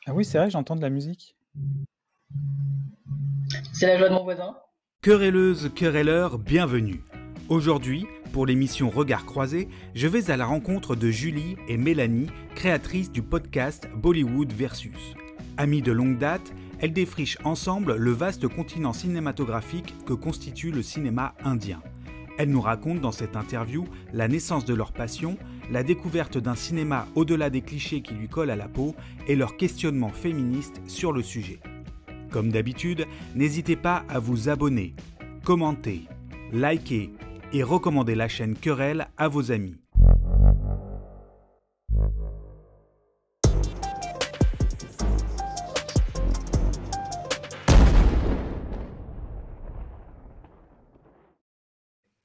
Ah oui, c'est vrai, j'entends de la musique. C'est la joie de mon voisin. Querelleuses, querelleurs, bienvenue. Aujourd'hui, pour l'émission Regards croisés, je vais à la rencontre de Julie et Mélanie, créatrices du podcast Bollywood Versus. Amies de longue date, elles défrichent ensemble le vaste continent cinématographique que constitue le cinéma indien. Elles nous racontent dans cette interview la naissance de leur passion, la découverte d'un cinéma au-delà des clichés qui lui collent à la peau et leur questionnement féministe sur le sujet. Comme d'habitude, n'hésitez pas à vous abonner, commenter, liker et recommander la chaîne Querelle à vos amis.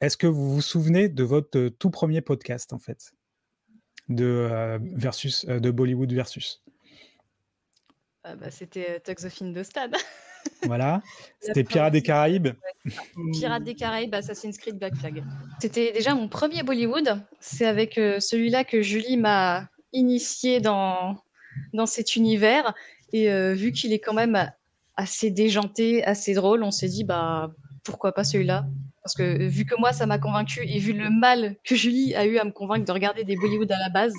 Est-ce que vous vous souvenez de votre tout premier podcast, en fait, de Bollywood Versus? C'était Tugs of Hindostan. Voilà, La c'était Pirates des partie, Caraïbes. Pirates des Caraïbes, Assassin's Creed, Black Flag. C'était déjà mon premier Bollywood. C'est avec celui-là que Julie m'a initiée dans cet univers. Et vu qu'il est quand même assez déjanté, assez drôle, on s'est dit, pourquoi pas celui-là? Parce que vu que moi, ça m'a convaincue et vu le mal que Julie a eu à me convaincre de regarder des Bollywood à la base,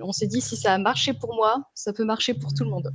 on s'est dit, si ça a marché pour moi, ça peut marcher pour tout le monde.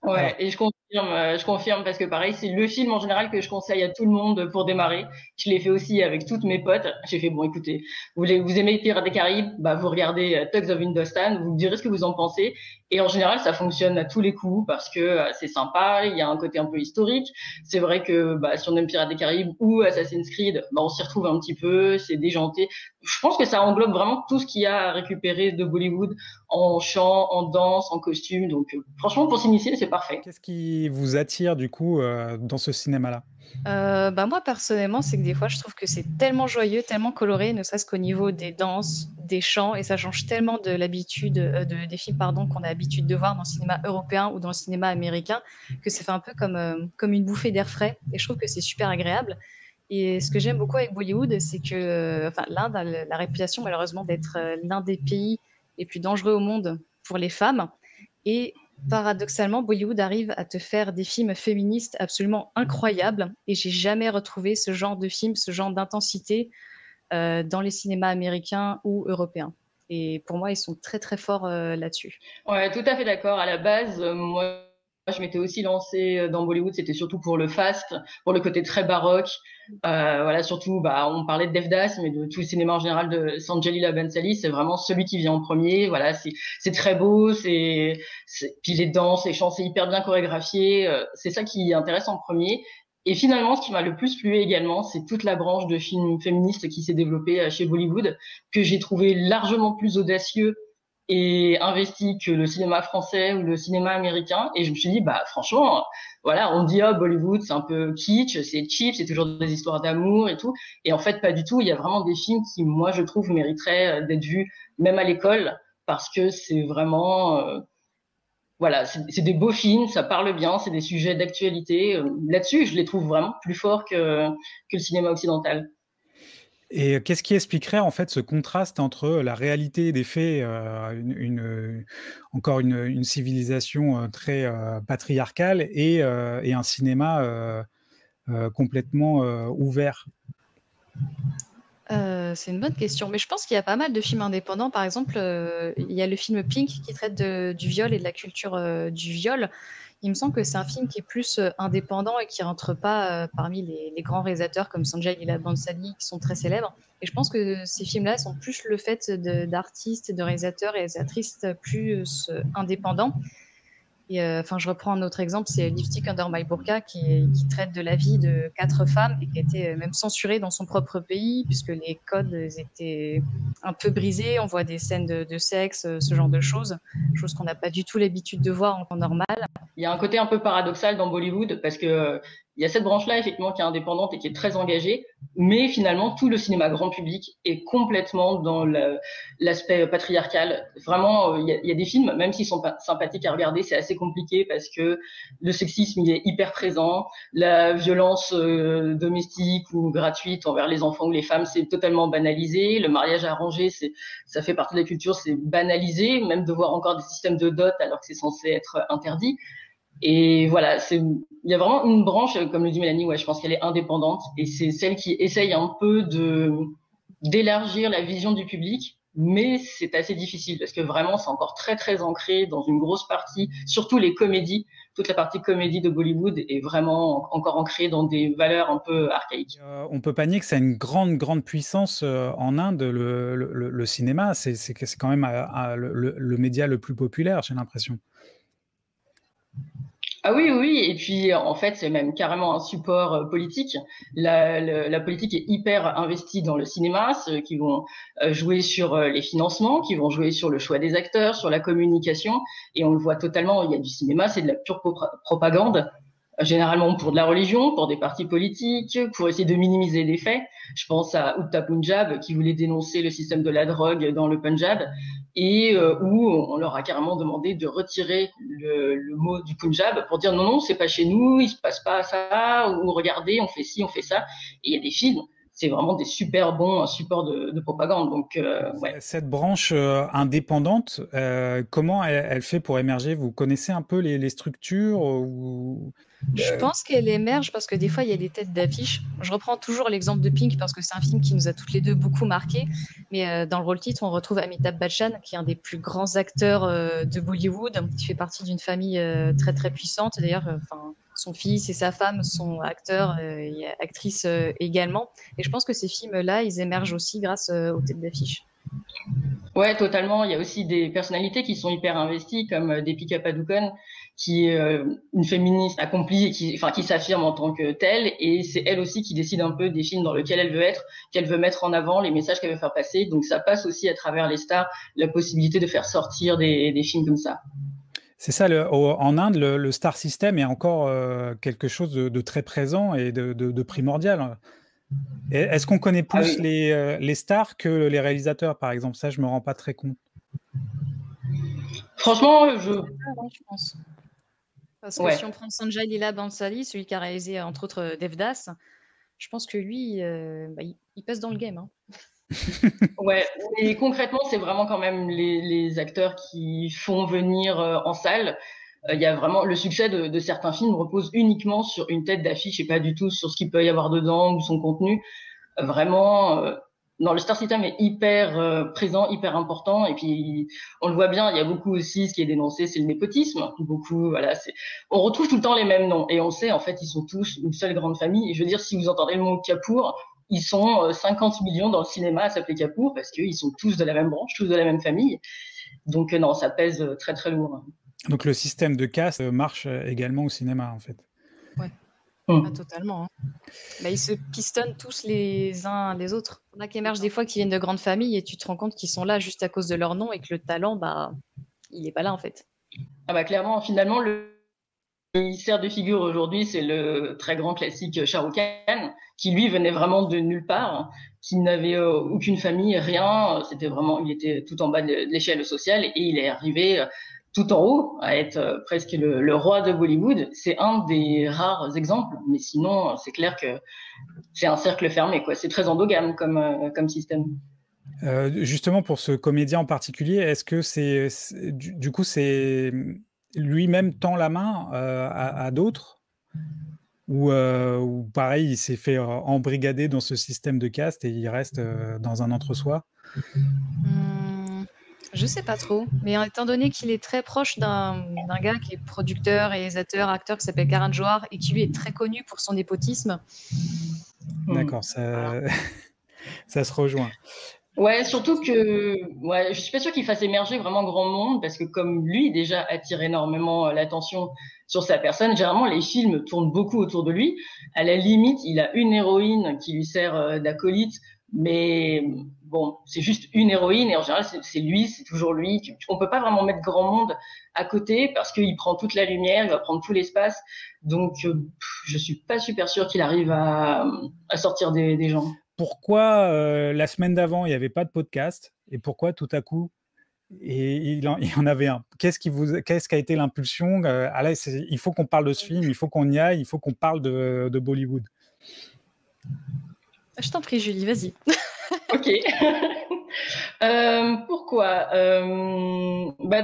Ouais, Alors, et je confirme parce que pareil, c'est le film en général que je conseille à tout le monde pour démarrer. Je l'ai fait aussi avec toutes mes potes. J'ai fait, bon, écoutez, vous aimez Pirates des Caraïbes, vous regardez Tugs of Hindostan, vous me direz ce que vous en pensez. Et en général, ça fonctionne à tous les coups parce que c'est sympa, il y a un côté un peu historique. C'est vrai que si on aime Pirates des Caraïbes ou Assassin's Creed, on s'y retrouve un petit peu, c'est déjanté. Je pense que ça englobe vraiment tout ce qu'il y a à récupérer de Bollywood en chant, en danse, en costume. Donc franchement, pour s'initier, c'est parfait. qu'est-ce qui vous attire, du coup, dans ce cinéma-là? Moi, personnellement, c'est que des fois, je trouve que c'est tellement joyeux, tellement coloré, ne serait-ce qu'au niveau des danses, des chants, et ça change tellement de l'habitude, des films, qu'on a l'habitude de voir dans le cinéma européen ou dans le cinéma américain, que ça fait un peu comme une bouffée d'air frais, et je trouve que c'est super agréable. Et ce que j'aime beaucoup avec Bollywood, c'est que, l'Inde a la réputation, malheureusement, d'être l'un des pays les plus dangereux au monde pour les femmes. Et paradoxalement, Bollywood arrive à te faire des films féministes absolument incroyables. Et j'ai jamais retrouvé ce genre de film, ce genre d'intensité dans les cinémas américains ou européens. Et pour moi, ils sont très très forts là-dessus. Ouais, tout à fait d'accord. À la base, moi, je m'étais aussi lancée dans Bollywood. C'était surtout pour le fast, pour le côté très baroque. Voilà, surtout, on parlait de Devdas, mais de tout le cinéma en général de Sanjay Leela Bhansali. C'est vraiment celui qui vient en premier. Voilà, c'est très beau. Puis les danses, les chants, c'est hyper bien chorégraphié. C'est ça qui intéresse en premier. Et finalement, ce qui m'a le plus plu également, c'est toute la branche de films féministes qui s'est développée chez Bollywood, que j'ai trouvé largement plus audacieux et investi que le cinéma français ou le cinéma américain. Et je me suis dit, franchement, voilà, on dit, oh, Bollywood, c'est un peu kitsch, c'est cheap, c'est toujours des histoires d'amour et tout. Et en fait, pas du tout. Il y a vraiment des films qui, moi, je trouve, mériteraient d'être vus, même à l'école, parce que c'est vraiment, voilà, c'est des beaux films, ça parle bien, c'est des sujets d'actualité. Là-dessus, je les trouve vraiment plus forts que le cinéma occidental. Et qu'est-ce qui expliquerait, en fait, ce contraste entre la réalité des faits, encore une civilisation très patriarcale et un cinéma complètement ouvert? C'est une bonne question, mais je pense qu'il y a pas mal de films indépendants. Par exemple, il y a le film Pink qui traite du viol et de la culture du viol. Il me semble que c'est un film qui est plus indépendant et qui rentre pas parmi les grands réalisateurs comme Sanjay Leela Bhansali qui sont très célèbres. Et je pense que ces films-là sont plus le fait d'artistes, de réalisateurs et réalisatrices plus indépendants. Et je reprends un autre exemple, c'est Lipstick Under My Burqa qui traite de la vie de 4 femmes et qui a été même censurée dans son propre pays puisque les codes étaient un peu brisés. On voit des scènes de sexe, ce genre de choses qu'on n'a pas du tout l'habitude de voir en temps normal. Il y a un côté un peu paradoxal dans Bollywood parce que il y a cette branche-là, effectivement, qui est indépendante et qui est très engagée, mais finalement, tout le cinéma grand public est complètement dans l'aspect patriarcal. Vraiment, il y a des films, même s'ils sont pas sympathiques à regarder, c'est assez compliqué parce que le sexisme, il est hyper présent, la violence domestique ou gratuite envers les enfants ou les femmes, c'est totalement banalisé, le mariage arrangé, ça fait partie de la culture, c'est banalisé, même de voir encore des systèmes de dot alors que c'est censé être interdit. Et voilà, il y a vraiment une branche, comme le dit Mélanie, ouais, je pense qu'elle est indépendante et c'est celle qui essaye un peu d'élargir la vision du public, mais c'est assez difficile parce que vraiment c'est encore très très ancré dans une grosse partie, surtout les comédies, toute la partie comédie de Bollywood est vraiment encore ancrée dans des valeurs un peu archaïques. On peut pas nier que ça a une grande puissance en Inde, le cinéma, c'est quand même le média le plus populaire, j'ai l'impression. Ah oui, oui, et puis en fait, c'est même carrément un support politique. La politique est hyper investie dans le cinéma, ceux qui vont jouer sur les financements, qui vont jouer sur le choix des acteurs, sur la communication, et on le voit totalement, il y a du cinéma, c'est de la pure propagande, généralement pour de la religion, pour des partis politiques, pour essayer de minimiser les faits. Je pense à Uttar Punjab, qui voulait dénoncer le système de la drogue dans le Punjab, et où on leur a carrément demandé de retirer le mot du Punjab pour dire non, c'est pas chez nous, il se passe pas ça, ou regardez, on fait ci, on fait ça. Et il y a des films, c'est vraiment des super bons supports de propagande. Donc, ouais. Cette branche indépendante, comment elle fait pour émerger? Vous connaissez un peu les structures ou... Je pense qu'elle émerge parce que des fois, il y a des têtes d'affiche. Je reprends toujours l'exemple de Pink parce que c'est un film qui nous a toutes les deux beaucoup marqué. Mais dans le rôle-titre, on retrouve Amitabh Bachchan, qui est un des plus grands acteurs de Bollywood, qui fait partie d'une famille très très puissante. D'ailleurs, son fils et sa femme sont acteurs et actrices également. Et je pense que ces films-là, ils émergent aussi grâce aux têtes d'affiche. Ouais, totalement. Il y a aussi des personnalités qui sont hyper investies, comme Deepika Padukone, qui est une féministe accomplie et qui s'affirme en tant que telle. Et c'est elle aussi qui décide un peu des films dans lesquels elle veut être, qu'elle veut mettre en avant, les messages qu'elle veut faire passer. Donc ça passe aussi à travers les stars, la possibilité de faire sortir des films comme ça. C'est ça, en Inde, le star system est encore quelque chose de très présent et de primordial. Est-ce qu'on connaît plus les stars que les réalisateurs, par exemple? Ça, je me rends pas très compte. Franchement, je pense. Parce que si on prend Sanjay Leela Bhansali, celui qui a réalisé entre autres Devdas, je pense que lui, il passe dans le game. Hein. Ouais, et concrètement, c'est vraiment quand même les acteurs qui font venir en salle. Il y a vraiment le succès de certains films repose uniquement sur une tête d'affiche et pas du tout sur ce qu'il peut y avoir dedans ou son contenu. Vraiment, non, le star system est hyper présent, hyper important. Et puis, on le voit bien, il y a beaucoup aussi, ce qui est dénoncé, c'est le népotisme. Beaucoup, voilà, on retrouve tout le temps les mêmes noms. Et on sait, en fait, ils sont tous une seule grande famille. Et je veux dire, si vous entendez le mot Kapoor, ils sont 50 millions dans le cinéma à s'appeler Kapoor parce qu'ils sont tous de la même branche, tous de la même famille. Donc, non, ça pèse très, très lourd. Donc, le système de caste marche également au cinéma, en fait. Ouais. Ah, totalement. Hein. Ils se pistonnent tous les uns les autres. Il y en a qui émergent des fois qui viennent de grandes familles et tu te rends compte qu'ils sont là juste à cause de leur nom et que le talent, il n'est pas là en fait. Ah clairement, finalement, il sert de figure aujourd'hui, c'est le très grand classique Shah Rukh Khan, qui lui venait vraiment de nulle part, qui n'avait aucune famille, rien. C'était vraiment, il était tout en bas de l'échelle sociale et il est arrivé tout en haut, à être presque le roi de Bollywood. C'est un des rares exemples, mais sinon, c'est clair que c'est un cercle fermé, quoi. C'est très endogame comme système. Justement, pour ce comédien en particulier, est-ce que du coup, c'est lui-même tend la main à d'autres ou pareil, il s'est fait embrigader dans ce système de caste et il reste dans un entre-soi? Je sais pas trop, mais étant donné qu'il est très proche d'un gars qui est producteur, réalisateur, acteur, qui s'appelle Karan Johar et qui lui est très connu pour son népotisme. D'accord, ça se rejoint. Ouais, surtout que je suis pas sûre qu'il fasse émerger vraiment grand monde parce que comme lui déjà attire énormément l'attention sur sa personne, généralement les films tournent beaucoup autour de lui. À la limite, il a une héroïne qui lui sert d'acolyte, mais bon, c'est juste une héroïne et en général c'est lui, c'est toujours lui. On peut pas vraiment mettre grand monde à côté parce qu'il prend toute la lumière, il va prendre tout l'espace. Donc je suis pas super sûre qu'il arrive à sortir des gens. Pourquoi la semaine d'avant il n'y avait pas de podcast et pourquoi tout à coup il y en avait un? Qu'est-ce qui a été l'impulsion? Là, il faut qu'on parle de ce film, il faut qu'on y aille, il faut qu'on parle de Bollywood. Je t'en prie, Julie, vas-y. Ok. Pourquoi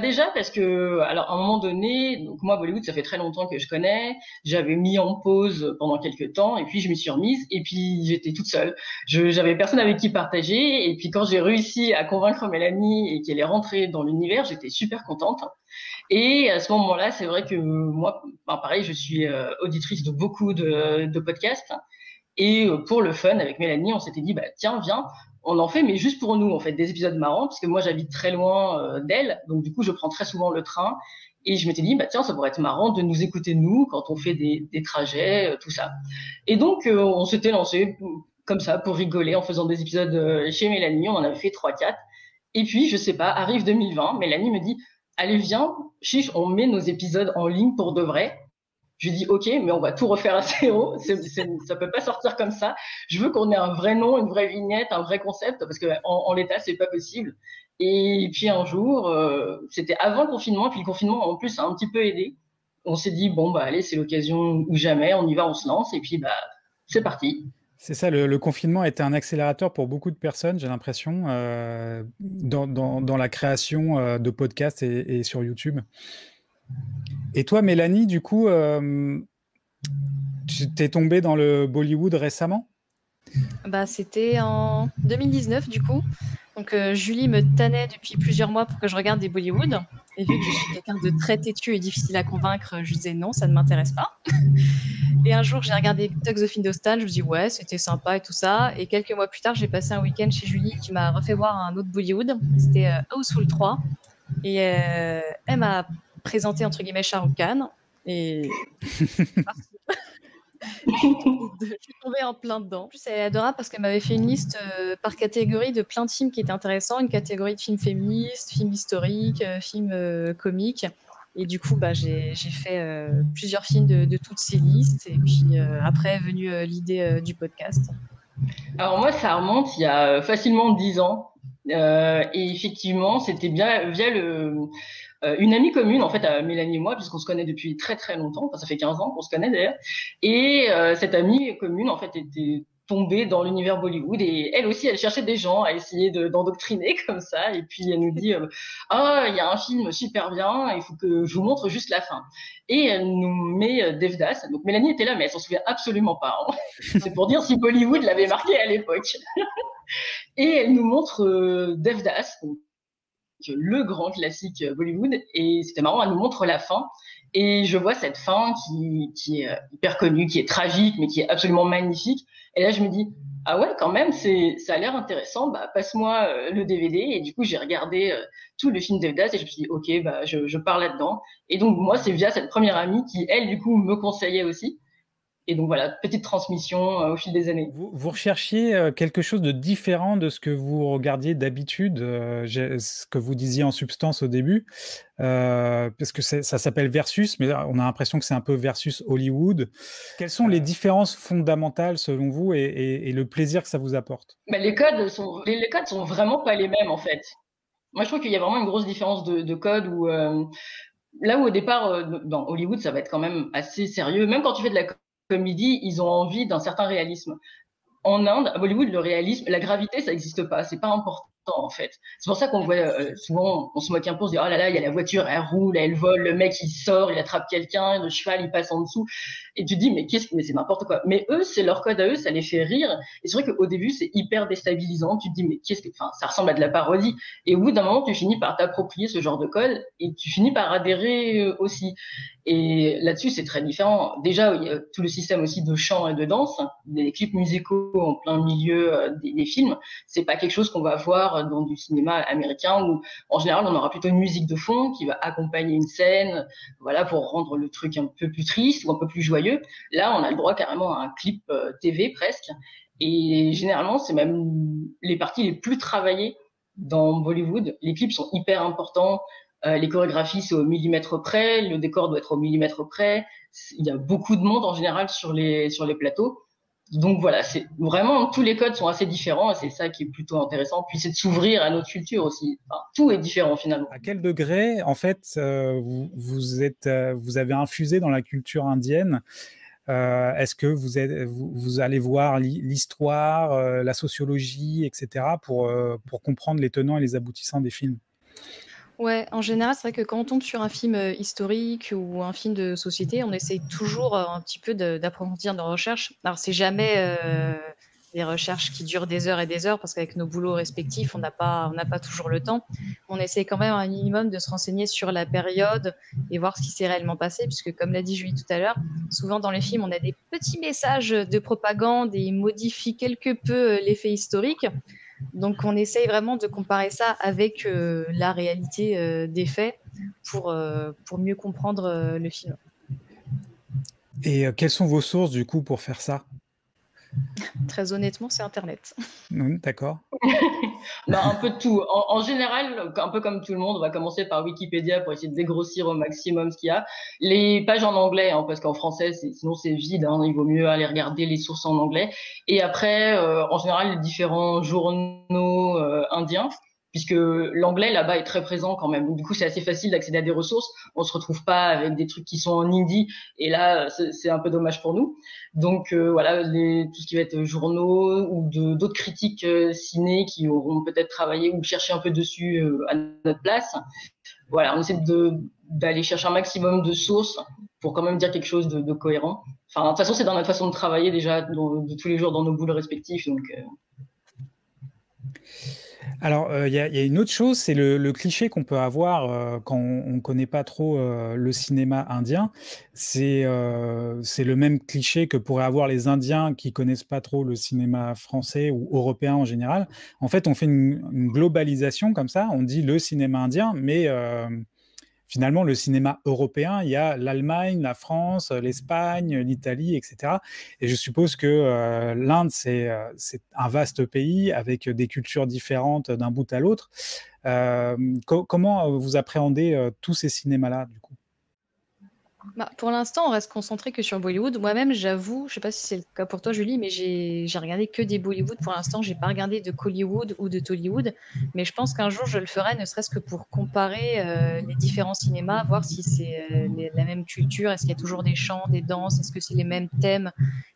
déjà parce que, alors à un moment donné, donc moi Bollywood ça fait très longtemps que je connais, j'avais mis en pause pendant quelques temps et puis je m'y suis remise et puis j'étais toute seule, j'avais personne avec qui partager et puis quand j'ai réussi à convaincre Mélanie et qu'elle est rentrée dans l'univers, j'étais super contente. Et à ce moment-là, c'est vrai que moi, pareil, je suis auditrice de beaucoup de podcasts. Et pour le fun, avec Mélanie, on s'était dit, tiens, viens, on en fait, mais juste pour nous, on fait des épisodes marrants, parce que moi, j'habite très loin d'elle, donc du coup, je prends très souvent le train. Et je m'étais dit, tiens, ça pourrait être marrant de nous écouter, nous, quand on fait des trajets, tout ça. Et donc, on s'était lancé comme ça, pour rigoler, en faisant des épisodes chez Mélanie, on en avait fait 3-4. Et puis, je sais pas, arrive 2020, Mélanie me dit, allez, viens, chiche, on met nos épisodes en ligne pour de vrai. Je lui dis, OK, mais on va tout refaire à zéro. Ça peut pas sortir comme ça. Je veux qu'on ait un vrai nom, une vraie vignette, un vrai concept, parce que en l'état, c'est pas possible. Et puis un jour, c'était avant le confinement, et puis le confinement, en plus, a un petit peu aidé. On s'est dit, allez, c'est l'occasion ou jamais, on y va, on se lance, et puis, c'est parti. C'est ça, le confinement a été un accélérateur pour beaucoup de personnes, j'ai l'impression, dans la création de podcasts et sur YouTube. Et toi, Mélanie, du coup, tu t'es tombée dans le Bollywood récemment? C'était en 2019, du coup. Donc, Julie me tannait depuis plusieurs mois pour que je regarde des Bollywood. Et vu que je suis quelqu'un de très têtu et difficile à convaincre, je disais non, ça ne m'intéresse pas. Et un jour, j'ai regardé Tugs of Hindostan. Je me dis ouais, c'était sympa et tout ça. Et quelques mois plus tard, j'ai passé un week-end chez Julie qui m'a refait voir un autre Bollywood. C'était Houseful 3. Et elle m'a présenté entre guillemets Shah Rukh Khan. Et je suis tombée en plein dedans. En plus, elle est adorable parce qu'elle m'avait fait une liste par catégorie de plein de films qui étaient intéressants. Une catégorie de films féministes, films historiques, films comiques. Et du coup, j'ai fait plusieurs films de toutes ces listes. Et puis après est venue l'idée du podcast. Alors moi, ça remonte il y a facilement 10 ans. Et effectivement, c'était bien via une amie commune, en fait, à Mélanie et moi, puisqu'on se connaît depuis très très longtemps. Enfin, ça fait 15 ans qu'on se connaît d'ailleurs. Et cette amie commune, en fait, était tombée dans l'univers Bollywood et elle aussi, elle cherchait des gens à essayer d'endoctriner comme ça. Et puis elle nous dit, il y a un film super bien, il faut que je vous montre juste la fin. Et elle nous met Devdas. Donc Mélanie était là, mais elle s'en souvient absolument pas. Hein. C'est pour dire si Bollywood l'avait marqué à l'époque. Et elle nous montre Devdas, donc le grand classique Bollywood, et c'était marrant, elle nous montre la fin, et je vois cette fin qui est hyper connue, qui est tragique, mais qui est absolument magnifique, et là je me dis, ah ouais, quand même, ça a l'air intéressant, passe-moi le DVD, et du coup j'ai regardé tout le film Devdas, et je me suis dit, ok, je pars là-dedans, et donc moi c'est via cette première amie qui, elle, du coup, me conseillait aussi. Et donc voilà, petite transmission au fil des années. Vous recherchiez quelque chose de différent de ce que vous regardiez d'habitude, ce que vous disiez en substance au début, parce que ça s'appelle Versus, mais on a l'impression que c'est un peu versus Hollywood. Quelles sont les différences fondamentales selon vous et le plaisir que ça vous apporte? Les codes sont vraiment pas les mêmes en fait. Moi je trouve qu'il y a vraiment une grosse différence de code où là où au départ dans Hollywood ça va être quand même assez sérieux, même quand tu fais de la comédie, ils ont envie d'un certain réalisme. En Inde, à Bollywood, le réalisme, la gravité, ça n'existe pas. C'est pas important, en fait. C'est pour ça qu'on voit souvent, on se moque un peu, on se dit, oh là là, il y a la voiture, elle roule, elle vole, le mec, il sort, il attrape quelqu'un, le cheval, il passe en dessous. Et tu te dis, mais c'est n'importe quoi. Mais eux, c'est leur code à eux, ça les fait rire. Et c'est vrai qu'au début, c'est hyper déstabilisant. Tu te dis, mais ça ressemble à de la parodie. Et au bout d'un moment, tu finis par t'approprier ce genre de code et tu finis par adhérer aussi. Et là-dessus, c'est très différent. Déjà, il y a tout le système aussi de chant et de danse, des clips musicaux en plein milieu des films. C'est pas quelque chose qu'on va voir voir dans du cinéma américain où, en général, on aura plutôt une musique de fond qui va accompagner une scène, voilà, pour rendre le truc un peu plus triste ou un peu plus joyeux. Là, on a le droit carrément à un clip TV presque. Et généralement, c'est même les parties les plus travaillées dans Bollywood. Les clips sont hyper importants. Les chorégraphies, c'est au millimètre près. Le décor doit être au millimètre près. Il y a beaucoup de monde en général sur les plateaux. Donc voilà, c'est vraiment tous les codes sont assez différents et c'est ça qui est plutôt intéressant. Puis c'est de s'ouvrir à notre culture aussi. Enfin, tout est différent finalement. À quel degré, en fait, vous avez infusé dans la culture indienne? Est-ce que vous allez voir l'histoire, la sociologie, etc., pour comprendre les tenants et les aboutissants des films? Ouais, en général, c'est vrai que quand on tombe sur un film historique ou un film de société, on essaye toujours un petit peu d'approfondir nos recherches. Alors, c'est jamais des recherches qui durent des heures et des heures, parce qu'avec nos boulots respectifs, on n'a pas toujours le temps. On essaie quand même un minimum de se renseigner sur la période et voir ce qui s'est réellement passé, puisque comme l'a dit Julie tout à l'heure, souvent dans les films, on a des petits messages de propagande et ils modifient quelque peu l'effet historique. Donc, on essaye vraiment de comparer ça avec la réalité des faits pour mieux comprendre le film. Et quelles sont vos sources, du coup, pour faire ça? Très honnêtement, c'est Internet. D'accord. Un peu de tout. En général, un peu comme tout le monde, on va commencer par Wikipédia pour essayer de dégrossir au maximum ce qu'il y a. Les pages en anglais, parce qu'en français, sinon c'est vide. Il vaut mieux aller regarder les sources en anglais. Et après, en général, les différents journaux indiens, puisque l'anglais là-bas est très présent quand même. Donc, du coup, c'est assez facile d'accéder à des ressources. On se retrouve pas avec des trucs qui sont en hindi, et là, c'est un peu dommage pour nous. Donc voilà, tout ce qui va être journaux ou d'autres critiques ciné qui auront peut-être travaillé ou cherché un peu dessus à notre place. Voilà, on essaie d'aller chercher un maximum de sources pour quand même dire quelque chose de cohérent. Enfin, de toute façon, c'est dans notre façon de travailler déjà de tous les jours dans nos boulots respectifs. Donc Alors, il y a une autre chose, c'est le cliché qu'on peut avoir quand on ne connaît pas trop le cinéma indien. C'est le même cliché que pourraient avoir les Indiens qui connaissent pas trop le cinéma français ou européen en général. En fait, on fait une globalisation comme ça, on dit le cinéma indien, mais finalement, le cinéma européen, il y a l'Allemagne, la France, l'Espagne, l'Italie, etc. Et je suppose que l'Inde, c'est un vaste pays avec des cultures différentes d'un bout à l'autre. Comment vous appréhendez tous ces cinémas-là, du coup? Pour l'instant, on reste concentré que sur Bollywood. Moi-même, j'avoue, je ne sais pas si c'est le cas pour toi, Julie, mais j'ai regardé que des Bollywood pour l'instant. Je n'ai pas regardé de Kollywood ou de Tollywood, mais je pense qu'un jour, je le ferai, ne serait-ce que pour comparer les différents cinémas, voir si c'est la même culture, est-ce qu'il y a toujours des chants, des danses, est-ce que c'est les mêmes thèmes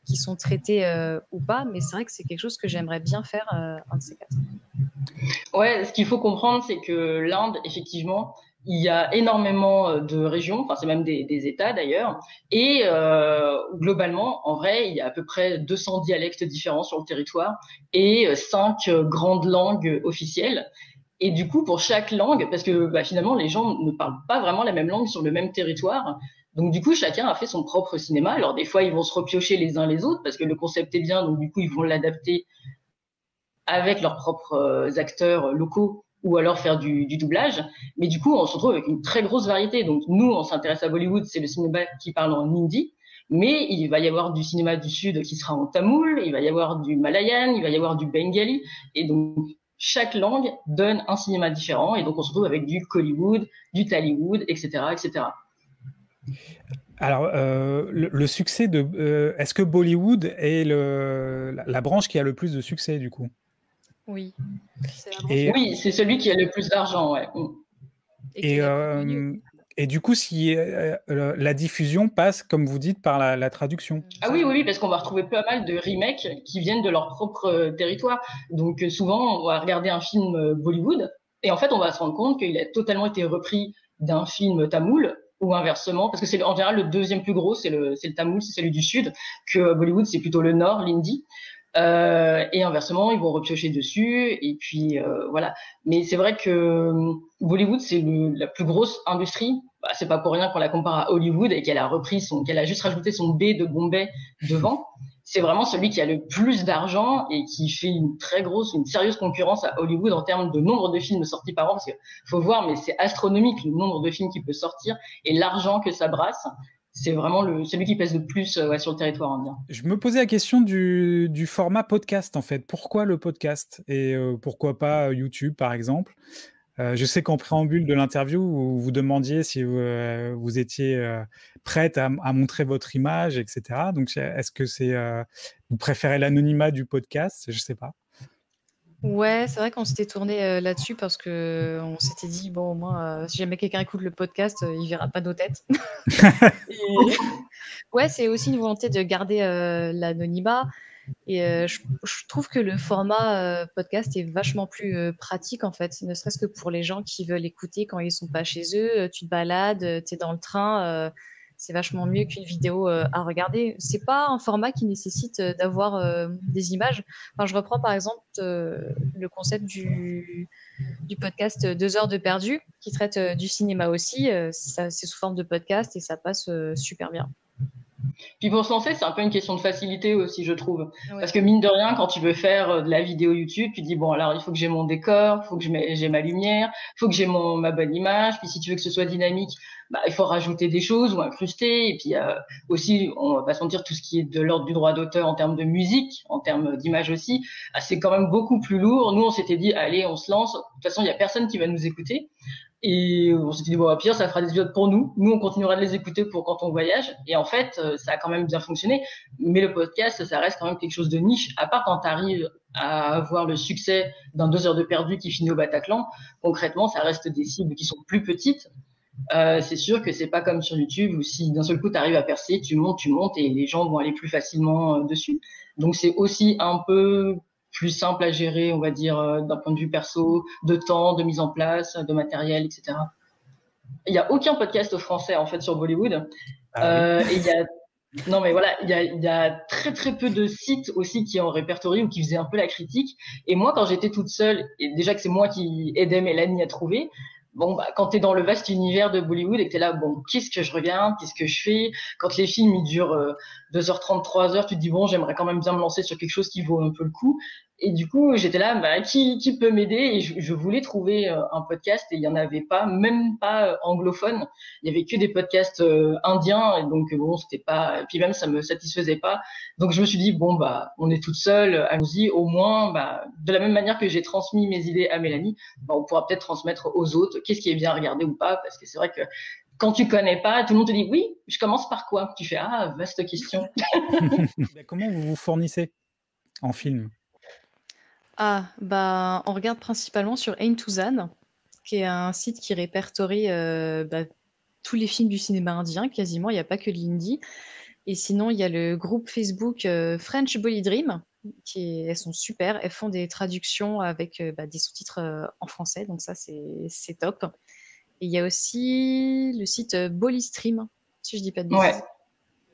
qui sont traités ou pas. Mais c'est vrai que c'est quelque chose que j'aimerais bien faire, un de ces quatre. Ouais, ce qu'il faut comprendre, c'est que l'Inde, effectivement, il y a énormément de régions, enfin c'est même des États d'ailleurs, et globalement, en vrai, il y a à peu près 200 dialectes différents sur le territoire et 5 grandes langues officielles. Et du coup, pour chaque langue, parce que finalement, les gens ne parlent pas vraiment la même langue sur le même territoire, donc du coup, chacun a fait son propre cinéma. Alors des fois, ils vont se repiocher les uns les autres parce que le concept est bien, donc du coup, ils vont l'adapter avec leurs propres acteurs locaux ou alors faire du doublage. Mais du coup, on se retrouve avec une très grosse variété. Donc nous, on s'intéresse à Bollywood, c'est le cinéma qui parle en hindi, mais il va y avoir du cinéma du Sud qui sera en tamoul, il va y avoir du malayan, il va y avoir du bengali, et donc chaque langue donne un cinéma différent, et donc on se retrouve avec du Kollywood, du Tollywood, etc., etc. Alors, le succès de... est-ce que Bollywood est la branche qui a le plus de succès, du coup? Oui. Oui, c'est celui qui a le plus d'argent, ouais. Et du coup, si la diffusion passe, comme vous dites, par la traduction. Ah oui, parce qu'on va retrouver pas mal de remakes qui viennent de leur propre territoire. Donc souvent, on va regarder un film Bollywood et en fait, on va se rendre compte qu'il a totalement été repris d'un film tamoul ou inversement, parce que c'est en général le deuxième plus gros, c'est le tamoul, c'est celui du Sud, que Bollywood, c'est plutôt le Nord, l'hindi. Et inversement, ils vont repiocher dessus, et puis voilà. Mais c'est vrai que Bollywood, c'est la plus grosse industrie. C'est pas pour rien qu'on la compare à Hollywood et qu'elle a juste rajouté son B de Bombay devant. c'est vraiment celui qui a le plus d'argent et qui fait une sérieuse concurrence à Hollywood en termes de nombre de films sortis par an, parce que faut voir, mais c'est astronomique le nombre de films qui peut sortir et l'argent que ça brasse. C'est vraiment celui qui pèse le plus sur le territoire indien. Je me posais la question du format podcast, en fait. Pourquoi le podcast et pourquoi pas YouTube, par exemple? Je sais qu'en préambule de l'interview, vous demandiez si vous étiez prête à montrer votre image, etc. Donc, est-ce que vous préférez l'anonymat du podcast? Je ne sais pas. Ouais, c'est vrai qu'on s'était tourné là-dessus parce qu'on s'était dit, bon, au moins, si jamais quelqu'un écoute le podcast, il verra pas nos têtes. Ouais, c'est aussi une volonté de garder l'anonymat. Et je trouve que le format podcast est vachement plus pratique, en fait, ne serait-ce que pour les gens qui veulent écouter quand ils sont pas chez eux. Tu te balades, tu es dans le train, c'est vachement mieux qu'une vidéo à regarder. C'est pas un format qui nécessite d'avoir des images. Enfin, je reprends par exemple le concept du podcast 2 heures de perdu, qui traite du cinéma aussi. C'est sous forme de podcast et ça passe super bien. Puis pour se lancer, c'est un peu une question de facilité aussi, je trouve. Ouais. Parce que mine de rien, quand tu veux faire de la vidéo YouTube, tu dis, bon, alors il faut que j'ai mon décor, il faut que j'ai ma lumière, il faut que j'ai ma bonne image. Puis si tu veux que ce soit dynamique, il faut rajouter des choses ou incruster. Et puis aussi, on va pas se mentir, tout ce qui est de l'ordre du droit d'auteur en termes de musique, en termes d'image aussi, c'est quand même beaucoup plus lourd. Nous, on s'était dit, allez, on se lance. De toute façon, il y a personne qui va nous écouter. Et on s'est dit, bon, à pire, ça fera des épisodes pour nous. Nous, on continuera de les écouter pour quand on voyage. Et en fait, ça a quand même bien fonctionné. Mais le podcast, ça reste quand même quelque chose de niche. À part quand tu arrives à avoir le succès d'un 2 heures de perdu qui finit au Bataclan, concrètement, ça reste des cibles qui sont plus petites. C'est sûr que c'est pas comme sur YouTube où si d'un seul coup tu arrives à percer, tu montes et les gens vont aller plus facilement dessus. Donc c'est aussi un peu plus simple à gérer, on va dire, d'un point de vue perso, de temps, de mise en place, de matériel, etc. Il n'y a aucun podcast français, en fait, sur Bollywood. Et non, mais voilà, il y a très, très peu de sites aussi qui en répertorient ou qui faisaient un peu la critique. Et moi, quand j'étais toute seule, et déjà que c'est moi qui aidais Mélanie à trouver, bon, quand t'es dans le vaste univers de Bollywood et que t'es là, bon, qu'est-ce que je regarde, qu'est-ce que je fais? Quand les films, ils durent 2h30, 3h, tu te dis, bon, j'aimerais quand même bien me lancer sur quelque chose qui vaut un peu le coup. Et du coup, j'étais là, qui peut m'aider? Et je voulais trouver un podcast et il y en avait pas, même pas anglophone. Il y avait que des podcasts indiens et donc bon, c'était pas. Et puis même, ça me satisfaisait pas. Donc je me suis dit, bon, on est toute seule, allons-y. Au moins, de la même manière que j'ai transmis mes idées à Mélanie, on pourra peut-être transmettre aux autres qu'est-ce qui est bien regardé ou pas, parce que c'est vrai que quand tu connais pas, tout le monde te dit, oui, je commence par quoi? Tu fais, vaste question. Comment vous vous fournissez en film? On regarde principalement sur Ain2Zan, qui est un site qui répertorie tous les films du cinéma indien, quasiment, il n'y a pas que l'hindi. Et sinon, il y a le groupe Facebook French Bolly Dream, elles sont super, elles font des traductions avec des sous-titres en français, donc ça, c'est top. Et il y a aussi le site Bollystream, si je dis pas de bêtises. Ouais.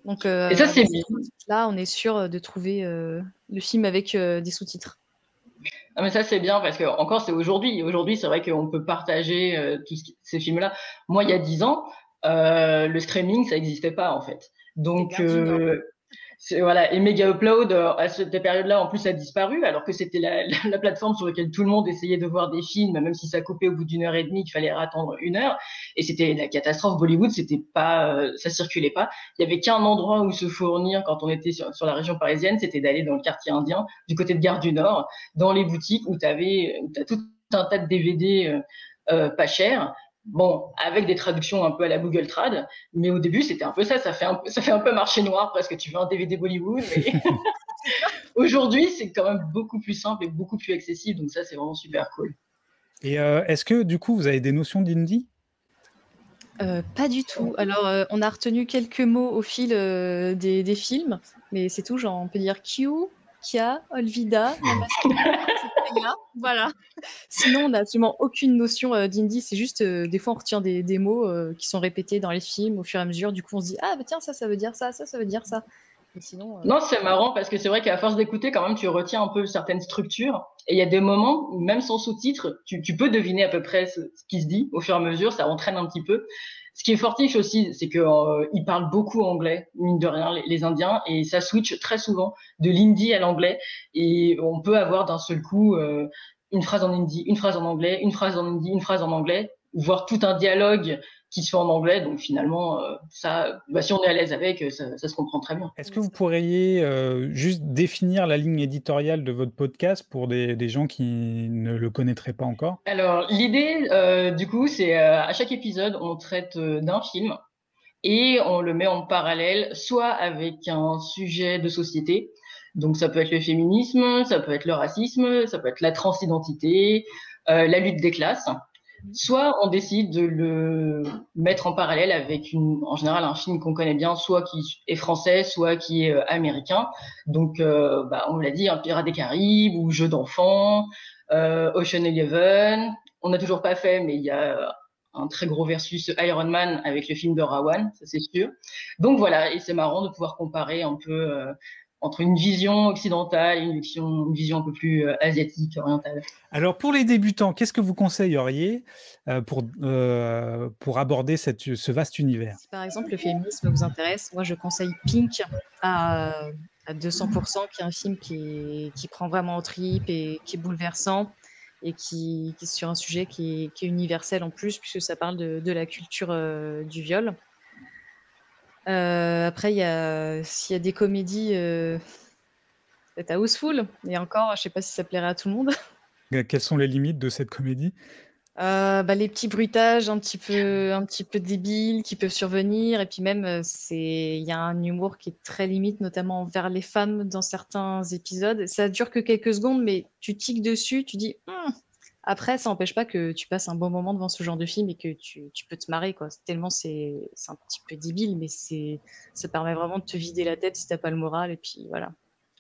Donc, et ça, c'est bien. Là, on est sûr de trouver le film avec des sous-titres. Ah, mais ça, c'est bien parce que encore c'est aujourd'hui. Aujourd'hui, c'est vrai qu'on peut partager ces films-là. Moi, il y a 10 ans, le streaming, ça n'existait pas en fait. Donc, voilà. Et Mega Upload, à cette période-là, en plus, a disparu, alors que c'était la plateforme sur laquelle tout le monde essayait de voir des films, même si ça coupait au bout d'1h30, qu'il fallait attendre 1 heure. Et c'était la catastrophe. Bollywood, c'était pas, ça circulait pas. Il y avait qu'un endroit où se fournir quand on était sur la région parisienne, c'était d'aller dans le quartier indien, du côté de Gare du Nord, dans les boutiques où t'as tout un tas de DVD pas chers. Bon, avec des traductions un peu à la Google Trad, mais au début, c'était un peu ça. Ça fait un peu marché noir parce que tu veux un DVD Bollywood. Mais aujourd'hui, c'est quand même beaucoup plus simple et beaucoup plus accessible. Donc ça, c'est vraiment super cool. Et est-ce que, du coup, vous avez des notions d'hindi? Pas du tout. Alors, on a retenu quelques mots au fil des films, mais c'est tout. Genre, on peut dire Q, Kia, Olvida, voilà. Sinon, on n'a absolument aucune notion d'hindi. C'est juste, des fois, on retient des mots qui sont répétés dans les films au fur et à mesure. Du coup, on se dit, tiens, ça veut dire ça, ça veut dire ça. Et sinon, non, c'est marrant parce que c'est vrai qu'à force d'écouter, quand même, tu retiens un peu certaines structures. Et il y a des moments où, même sans sous-titres, tu peux deviner à peu près ce qui se dit au fur et à mesure. Ça entraîne un petit peu. Ce qui est fortiche aussi, c'est que ils parlent beaucoup anglais, mine de rien, les Indiens, et ça switch très souvent de l'hindi à l'anglais, et on peut avoir d'un seul coup une phrase en hindi, une phrase en anglais, une phrase en hindi, une phrase en anglais, voire tout un dialogue qui se fait en anglais. Donc finalement, ça, si on est à l'aise avec, ça se comprend très bien. Est-ce que vous pourriez juste définir la ligne éditoriale de votre podcast pour des gens qui ne le connaîtraient pas encore? Alors l'idée, du coup, c'est à chaque épisode, on traite d'un film et on le met en parallèle, soit avec un sujet de société. Donc ça peut être le féminisme, ça peut être le racisme, ça peut être la transidentité, la lutte des classes. Soit on décide de le mettre en parallèle avec en général un film qu'on connaît bien, soit qui est français, soit qui est américain. Donc, on l'a dit, un Pirates des Caraïbes ou Jeux d'enfants, Ocean Eleven. On n'a toujours pas fait, mais il y a un très gros versus Iron Man avec le film de Rawan, ça c'est sûr. Donc voilà, et c'est marrant de pouvoir comparer un peu entre une vision occidentale et une vision un peu plus asiatique, orientale. Alors pour les débutants, qu'est-ce que vous conseilleriez pour aborder ce vaste univers? Si par exemple le féminisme vous intéresse, moi je conseille Pink à 200%, qui est un film qui prend vraiment en tripes et qui est bouleversant et qui est sur un sujet qui est universel en plus, puisque ça parle de la culture du viol. Après, s'il y a des comédies, peut-être Houseful, et encore, je sais pas si ça plairait à tout le monde. Quelles sont les limites de cette comédie? Les petits bruitages un petit peu débiles qui peuvent survenir, et puis même il y a un humour qui est très limite, notamment envers les femmes dans certains épisodes. Ça dure que quelques secondes, mais tu tiques dessus, tu dis Après, ça n'empêche pas que tu passes un bon moment devant ce genre de film et que tu peux te marrer, quoi. Tellement c'est un petit peu débile, mais ça permet vraiment de te vider la tête si t'as pas le moral, et puis voilà.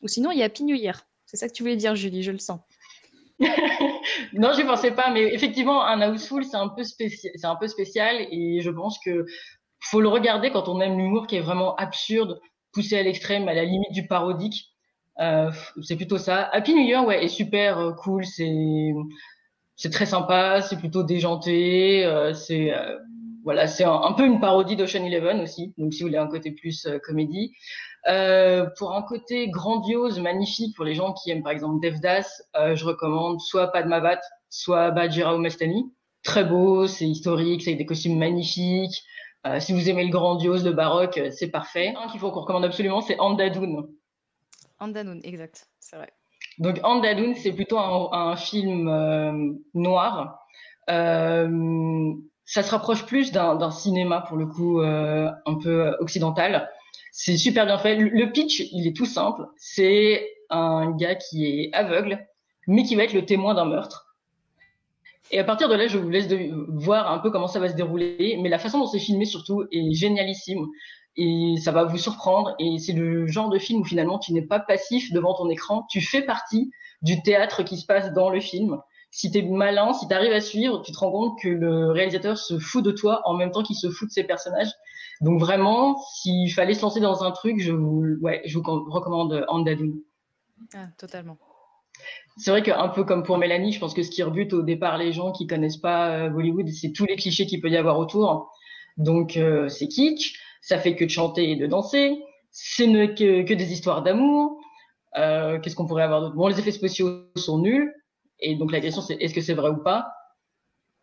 Ou sinon, il y a Happy New Year. C'est ça que tu voulais dire, Julie, je le sens. Non, j'y pensais pas, mais effectivement, un Houseful, c'est un peu spécial, et je pense que faut le regarder quand on aime l'humour qui est vraiment absurde, poussé à l'extrême, à la limite du parodique. C'est plutôt ça. Happy New Year, ouais, est super cool. C'est très sympa, c'est plutôt déjanté. C'est un peu une parodie d'Ocean Eleven aussi. Donc si vous voulez un côté plus comédie. Pour un côté grandiose, magnifique, pour les gens qui aiment par exemple Devdas, je recommande soit Padmavat, soit Bajirao Mastani. Très beau, c'est historique, c'est avec des costumes magnifiques. Si vous aimez le grandiose, le baroque, c'est parfait. Un qu'il faut qu'on recommande absolument, c'est Andhadhun. Andhadhun, exact, c'est vrai. Donc Andhadhun, c'est plutôt un film noir. Ça se rapproche plus d'un cinéma pour le coup un peu occidental. C'est super bien fait. Le pitch, il est tout simple. C'est un gars qui est aveugle, mais qui va être le témoin d'un meurtre. Et à partir de là, je vous laisse voir un peu comment ça va se dérouler. Mais la façon dont c'est filmé surtout est génialissime. Et ça va vous surprendre. Et c'est le genre de film où finalement tu n'es pas passif devant ton écran. Tu fais partie du théâtre qui se passe dans le film. Si t'es malin, si t'arrives à suivre, tu te rends compte que le réalisateur se fout de toi en même temps qu'il se fout de ses personnages. Donc vraiment, s'il fallait se lancer dans un truc, je vous recommande Andhadhun. Ah, totalement. C'est vrai qu'un peu comme pour Mélanie, je pense que ce qui rebute au départ les gens qui connaissent pas Bollywood, c'est tous les clichés qu'il peut y avoir autour. Donc c'est kitsch, ça fait que de chanter et de danser, c'est que des histoires d'amour. Qu'est-ce qu'on pourrait avoir d'autre? Bon, les effets spéciaux sont nuls. Et donc la question c'est est-ce que c'est vrai ou pas?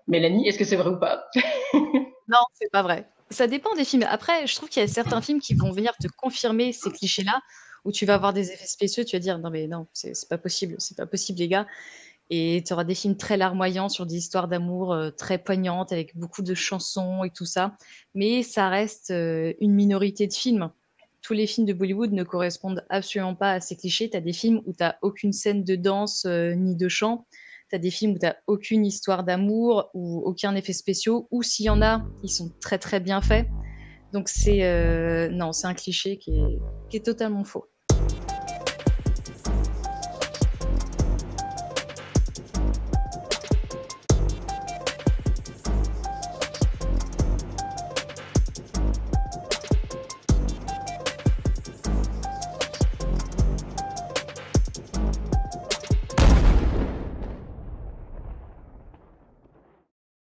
Mélanie, est-ce que c'est vrai ou pas? Non, c'est pas vrai. Ça dépend des films. Après, je trouve qu'il y a certains films qui vont venir te confirmer ces clichés-là, où tu vas avoir des effets spéciaux, tu vas dire non mais non, c'est pas possible les gars. Et tu auras des films très larmoyants sur des histoires d'amour très poignantes, avec beaucoup de chansons et tout ça. Mais ça reste une minorité de films. Tous les films de Bollywood ne correspondent absolument pas à ces clichés. Tu as des films où tu n'as aucune scène de danse ni de chant. Tu as des films où tu n'as aucune histoire d'amour ou aucun effet spéciaux. Ou s'il y en a, ils sont très très bien faits. Donc c'est un cliché qui est totalement faux.